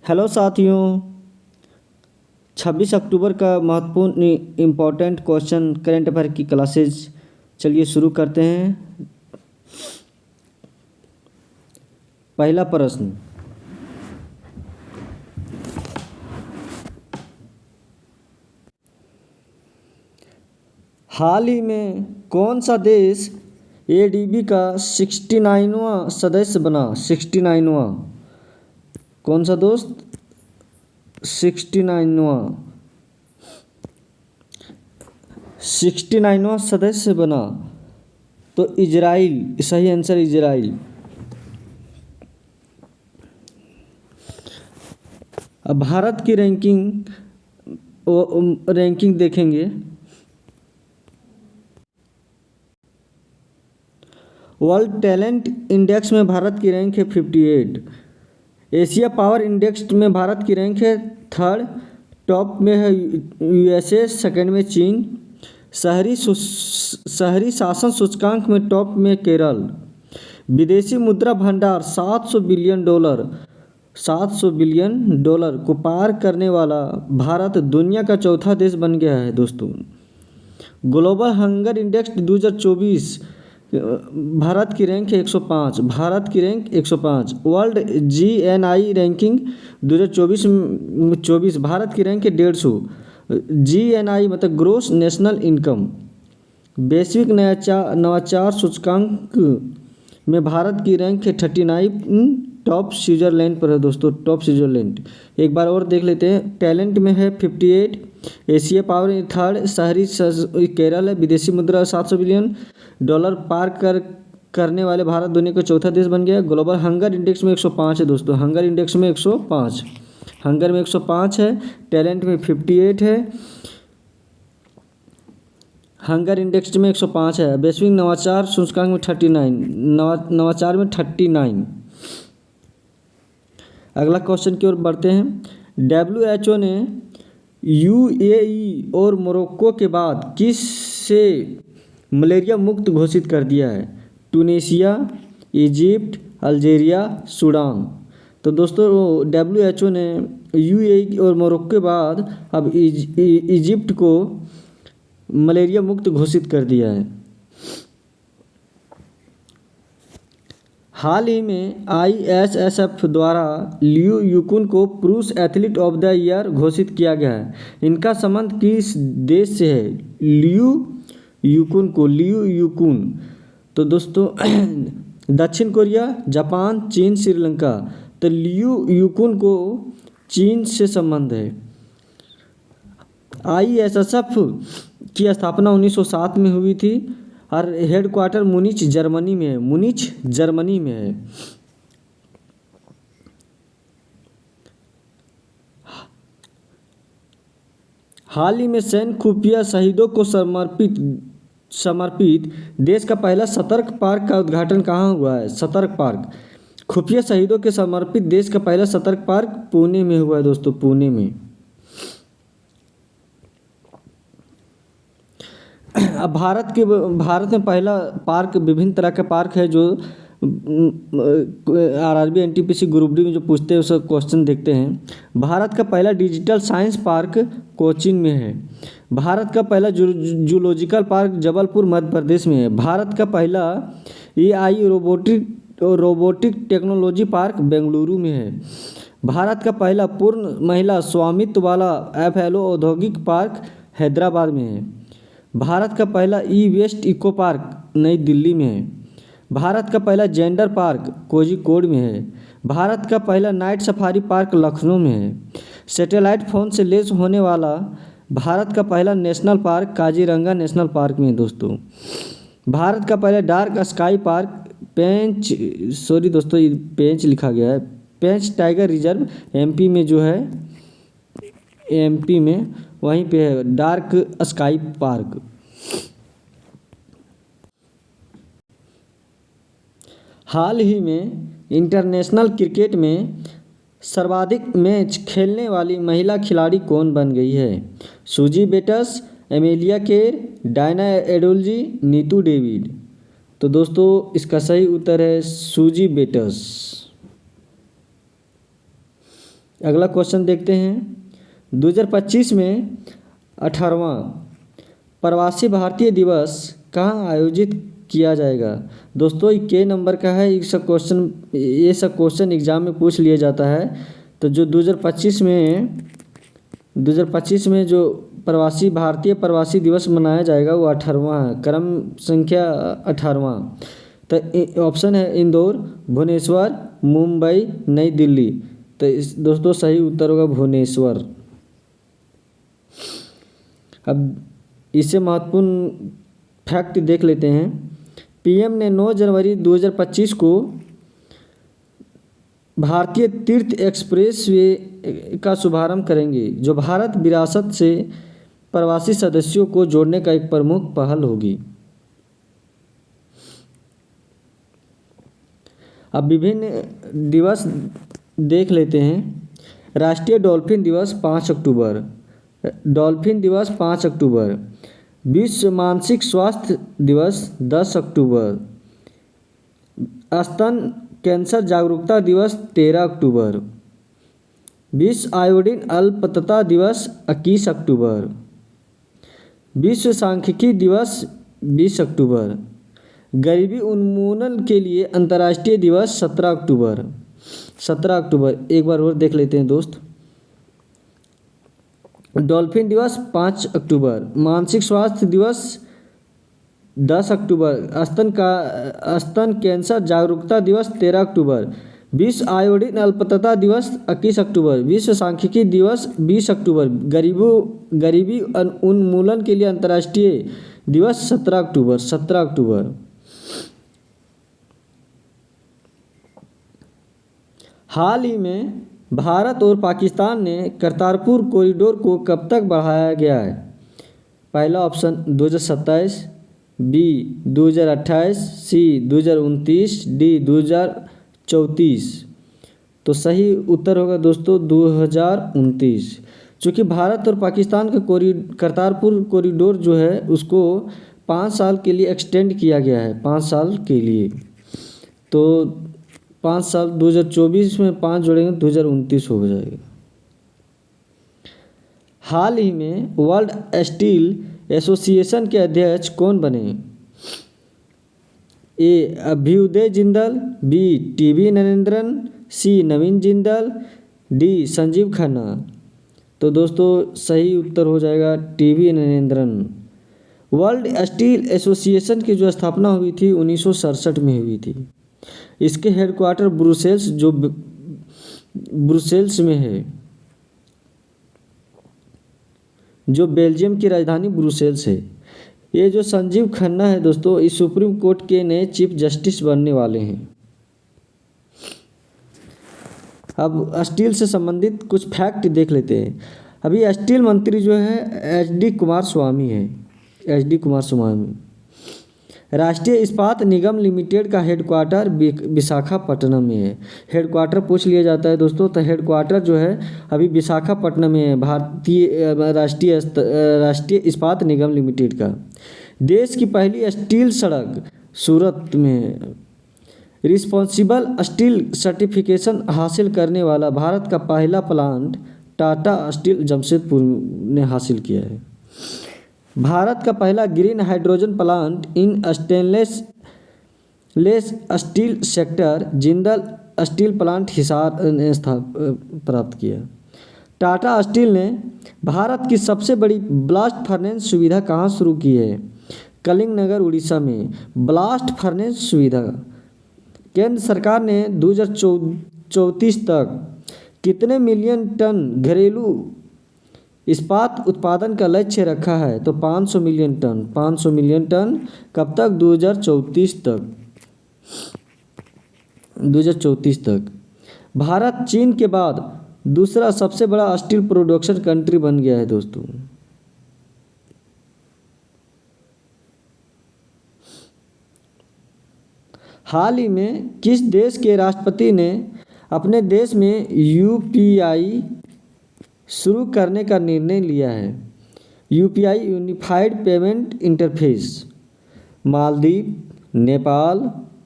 Hello साथियों, 26 अक्टूबर का महत्वपूर्ण इम्पोर्टेंट क्वेश्चन करेंट अफेयर की क्लासेज चलिए शुरू करते हैं। पहला प्रश्न, हाल ही में कौन सा देश एडीबी का 69वां सदस्य बना? 69वां कौन सा दोस्त? 69वां 69वां सदस्य बना तो इजराइल, सही आंसर इजराइल। अब भारत की रैंकिंग देखेंगे। वर्ल्ड टैलेंट इंडेक्स में भारत की रैंक है 58। एशिया पावर इंडेक्स में भारत की रैंक है 3rd। टॉप में है यूएसए, सेकंड में चीन। शहरी शासन सूचकांक में टॉप में केरल। विदेशी मुद्रा भंडार $700 बिलियन को पार करने वाला भारत दुनिया का चौथा देश बन गया है दोस्तों। ग्लोबल हंगर इंडेक्स 2024 भारत की रैंक है 105। भारत की rank 105। World GNI ranking 2024 Bharat की रैंक है 150। जीएनआई मतलब ग्रोस नेशनल इनकम। वैश्विक नवाचार सूचकांक में भारत की रैंक है 39। टॉप स्विट्जरलैंड पर है दोस्तों, टॉप स्विट्जरलैंड। एक बार और देख लेते हैं। टैलेंट में है 58। Asia power 3rd। शहरी केरल है। विदेशी मुद्रा $700 बिलियन पार करने वाले भारत दुनिया का चौथा देश बन गया। ग्लोबल हंगर इंडेक्स में 105 है दोस्तों। हंगर इंडेक्स में 105, हंगर में 105 है। टैलेंट में 58 है। हंगर इंडेक्स में 105 है। वैश्विक नवाचार सूचकांक में 39, नवाचार में 39। अगला क्वेश्चन की ओर बढ़ते हैं। WHO ने यूएई और मोरक्को के बाद किस से मलेरिया मुक्त घोषित कर दिया है? Tunisia, Egypt, Algeria, Sudan. तो दोस्तों WHO ने यूएई और मोरक्को के बाद अब इजिप्ट को मलेरिया मुक्त घोषित कर दिया है। हाल ही में ISSF द्वारा लियू युकुन को पुरुष एथलीट ऑफ द ईयर घोषित किया गया है। इनका संबंध किस देश से है? लियू युकुन तो दोस्तों दक्षिण कोरिया, जापान, चीन, श्रीलंका। तो लियू युकुन को चीन से संबंध है। ISSF की स्थापना 1907 में हुई थी और हेडक्वार्टर मुनिच जर्मनी में है। हाल ही में सैन्य खुफिया शहीदों को समर्पित देश का पहला सतर्क पार्क का उद्घाटन कहाँ हुआ है? सतर्क पार्क, खुफिया शहीदों के समर्पित देश का पहला सतर्क पार्क पुणे में हुआ है दोस्तों, पुणे में। अब भारत में पहला पार्क, विभिन्न तरह के पार्क है जो RRB NTPC ग्रुप डी में जो पूछते हैं उसका क्वेश्चन देखते हैं। भारत का पहला डिजिटल साइंस पार्क कोचीन में है। भारत का पहला जूलॉजिकल पार्क जबलपुर मध्य प्रदेश में है। भारत का पहला AI robotic technology park Bengaluru में है। भारत का पहला पूर्ण महिला स्वामित्व वाला FLO औद्योगिक पार्क हैदराबाद में है। भारत का पहला वेस्ट इको पार्क नई दिल्ली में है। भारत का पहला जेंडर पार्क कोझिकोड में है। भारत का पहला नाइट सफारी पार्क लखनऊ में है। सैटेलाइट फोन से लैस होने वाला भारत का पहला national park Kaziranga national park में है दोस्तों। भारत का पहला डार्क स्काई पार्क पेंच लिखा गया है, पेंच टाइगर रिजर्व MP में जो है, MP में वहीं पे है डार्क स्काई पार्क। हाल ही में इंटरनेशनल क्रिकेट में सर्वाधिक मैच खेलने वाली महिला खिलाड़ी कौन बन गई है? Suzie Bates, Amelia Kerr, Diana Edulji, Neetu David. तो दोस्तों इसका सही उत्तर है सूजी बेटस। अगला क्वेश्चन देखते हैं। 2025 में 18वां प्रवासी भारतीय दिवस कहाँ आयोजित किया जाएगा? दोस्तों ये के नंबर का है, ये सब क्वेश्चन एग्जाम में पूछ लिया जाता है। तो जो 2025 में जो भारतीय प्रवासी दिवस मनाया जाएगा वो 18वां है, क्रम संख्या 18वां। तो ऑप्शन है इंदौर, भुवनेश्वर, मुंबई, नई दिल्ली। तो दोस्तों सही उत्तर होगा भुवनेश्वर। अब इससे महत्वपूर्ण फैक्ट देख लेते हैं। पीएम ने 9 जनवरी 2025 को भारतीय तीर्थ एक्सप्रेस वे का शुभारंभ करेंगे, जो भारत विरासत से प्रवासी सदस्यों को जोड़ने का एक प्रमुख पहल होगी। अब विभिन्न दिवस देख लेते हैं। राष्ट्रीय डॉल्फिन दिवस 5 अक्टूबर, विश्व मानसिक स्वास्थ्य दिवस 10 अक्टूबर, स्तन कैंसर जागरूकता दिवस 13 अक्टूबर, विश्व आयोडीन अल्पतता दिवस 21 अक्टूबर, विश्व सांख्यिकी दिवस 20 अक्टूबर, गरीबी उन्मूलन के लिए अंतर्राष्ट्रीय दिवस 17 अक्टूबर। एक बार और देख लेते हैं दोस्त। डॉल्फिन दिवस 5 अक्टूबर, मानसिक स्वास्थ्य दिवस 10 अक्टूबर, स्तन कैंसर जागरूकता दिवस 13 अक्टूबर, विश्व आयोडीन अल्पतता दिवस 21 अक्टूबर, विश्व सांख्यिकी दिवस 20 अक्टूबर, गरीबी उन्मूलन के लिए अंतर्राष्ट्रीय दिवस 17 अक्टूबर। हाल ही में भारत और पाकिस्तान ने करतारपुर कॉरिडोर को कब तक बढ़ाया गया है? पहला ऑप्शन 2027, बी 2028, सी 2029, डी 2034। तो सही उत्तर होगा दोस्तों 2029। चूँकि भारत और पाकिस्तान का करतारपुर कॉरिडोर जो है उसको 5 साल के लिए एक्सटेंड किया गया है, 5 साल के लिए। तो 5 साल 2024 में 5 जोड़ेंगे 2029 हो जाएगा। हाल ही में वर्ल्ड स्टील एसोसिएशन के अध्यक्ष कौन बने? ए अभ्युदय जिंदल, बी टीवी नरेंद्रन, सी नवीन जिंदल, डी संजीव खन्ना। तो दोस्तों सही उत्तर हो जाएगा TV Narendran. World steel association की जो स्थापना हुई थी 1967 में हुई थी। इसके हेडक्वार्टर ब्रुसेल्स में है, जो बेल्जियम की राजधानी ब्रुसेल्स है। ये जो संजीव खन्ना है दोस्तों, इस सुप्रीम कोर्ट के नए चीफ जस्टिस बनने वाले हैं। अब स्टील से संबंधित कुछ फैक्ट देख लेते हैं। अभी स्टील मंत्री जो है एच डी कुमार स्वामी। राष्ट्रीय इस्पात निगम लिमिटेड का हेडक्वार्टर विशाखापट्टनम में है। हेडक्वार्टर पूछ लिया जाता है दोस्तों, तो हेडक्वार्टर जो है अभी विशाखापट्टनम में है, भारतीय राष्ट्रीय इस्पात निगम लिमिटेड का। देश की पहली स्टील सड़क सूरत में है। रिस्पॉन्सिबल स्टील सर्टिफिकेशन हासिल करने वाला भारत का पहला प्लांट टाटा स्टील जमशेदपुर ने हासिल किया है। भारत का पहला green hydrogen plant in stainless steel sector Jindal steel plant Hisar ने प्राप्त किया। टाटा स्टील ने भारत की सबसे बड़ी ब्लास्ट फर्नेस सुविधा कहाँ शुरू की है? कलिंगनगर उड़ीसा में ब्लास्ट फर्नेस सुविधा। केंद्र सरकार ने 2034 तक कितने मिलियन टन घरेलू इस्पात उत्पादन का लक्ष्य रखा है? तो 500 मिलियन टन। कब तक? 2034 तक। भारत चीन के बाद दूसरा सबसे बड़ा स्टील प्रोडक्शन कंट्री बन गया है दोस्तों। हाल ही में किस देश के राष्ट्रपति ने अपने देश में यूपीआई शुरू करने का निर्णय लिया है? UPI unified payment interface. Maldives, Nepal,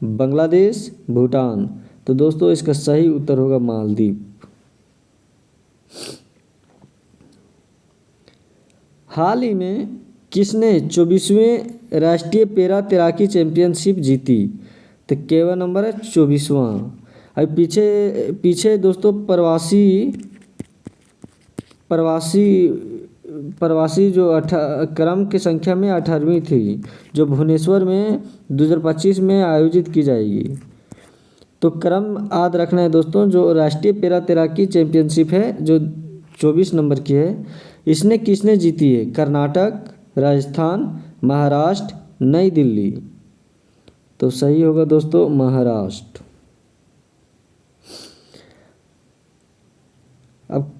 Bangladesh, Bhutan. तो दोस्तों इसका सही उत्तर होगा मालदीव। हाल ही में किसने 24वें राष्ट्रीय पैरा तैराकी चैंपियनशिप जीती? तो केवा नंबर है 24वां। अब पीछे पीछे दोस्तों प्रवासी प्रवासी जो क्रम की संख्या में 18वीं थी, जो भुवनेश्वर में 2025 में आयोजित की जाएगी। तो क्रम याद रखना है दोस्तों, जो राष्ट्रीय पैरा तैराकी चैंपियनशिप है जो 24 नंबर की है, इसने किसने जीती है? कर्नाटक, राजस्थान, महाराष्ट्र, नई दिल्ली। तो सही होगा दोस्तों महाराष्ट्र। अब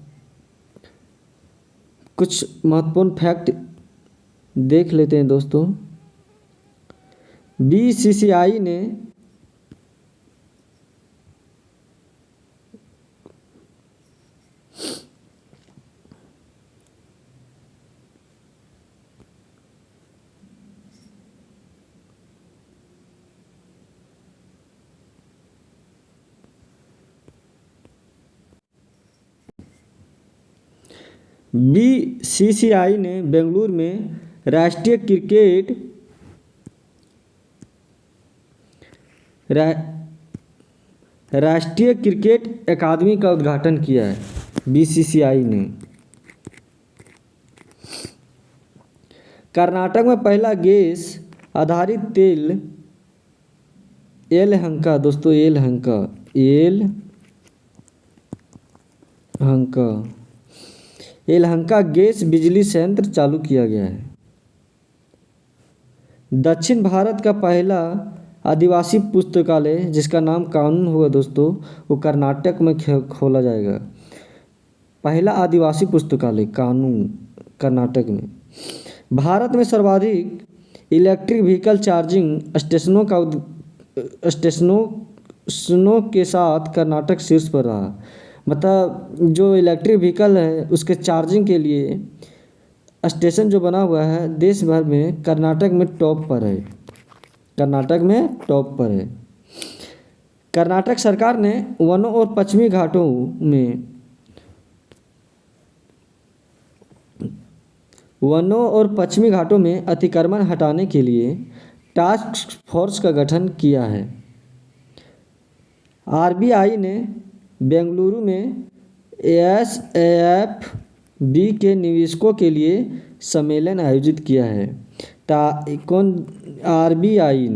कुछ महत्वपूर्ण फैक्ट देख लेते हैं दोस्तों। बीसीसीआई ने बीसीसीआई ने बेंगलुरु में राष्ट्रीय क्रिकेट राष्ट्रीय क्रिकेट अकादमी का उद्घाटन किया है बीसीसीआई ने। कर्नाटक में पहला गैस आधारित तेल येलहंका दोस्तों, येलहंका गैस बिजली संयंत्र चालू किया गया है। दक्षिण भारत का पहला आदिवासी पुस्तकालय जिसका नाम कानून होगा दोस्तों, वो कर्नाटक में खोला जाएगा। पहला आदिवासी पुस्तकालय कानून कर्नाटक में। भारत में सर्वाधिक इलेक्ट्रिक व्हीकल चार्जिंग स्टेशनों के साथ कर्नाटक शीर्ष पर रहा। मतलब जो इलेक्ट्रिक व्हीकल है उसके चार्जिंग के लिए स्टेशन जो बना हुआ है देश भर में, कर्नाटक में टॉप पर है। कर्नाटक सरकार ने वनों और पश्चिमी घाटों में अतिक्रमण हटाने के लिए टास्क फोर्स का गठन किया है। आरबीआई ने बेंगलुरु में एसएफबी के निवेशकों के लिए सम्मेलन आयोजित किया है। आरबीआई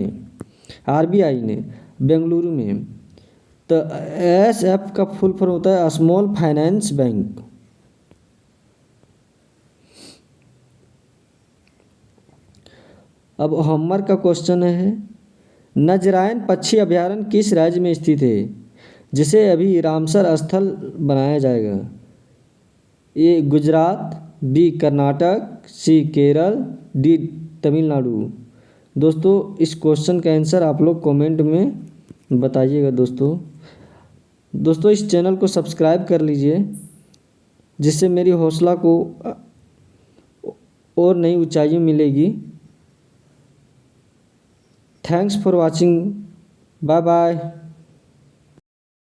ने बेंगलुरु में। तो एसएफ का फुल फॉर्म होता है स्मॉल फाइनेंस बैंक। अब होमवर्क का क्वेश्चन है, नजरायन पक्षी अभयारण्य किस राज्य में स्थित है जिसे अभी रामसर स्थल बनाया जाएगा? ए गुजरात, बी कर्नाटक, सी केरल, डी तमिलनाडु। दोस्तों इस क्वेश्चन का आंसर आप लोग कमेंट में बताइएगा दोस्तों इस चैनल को सब्सक्राइब कर लीजिए जिससे मेरी हौसला को और नई ऊंचाई मिलेगी। Thanks for watching, bye bye.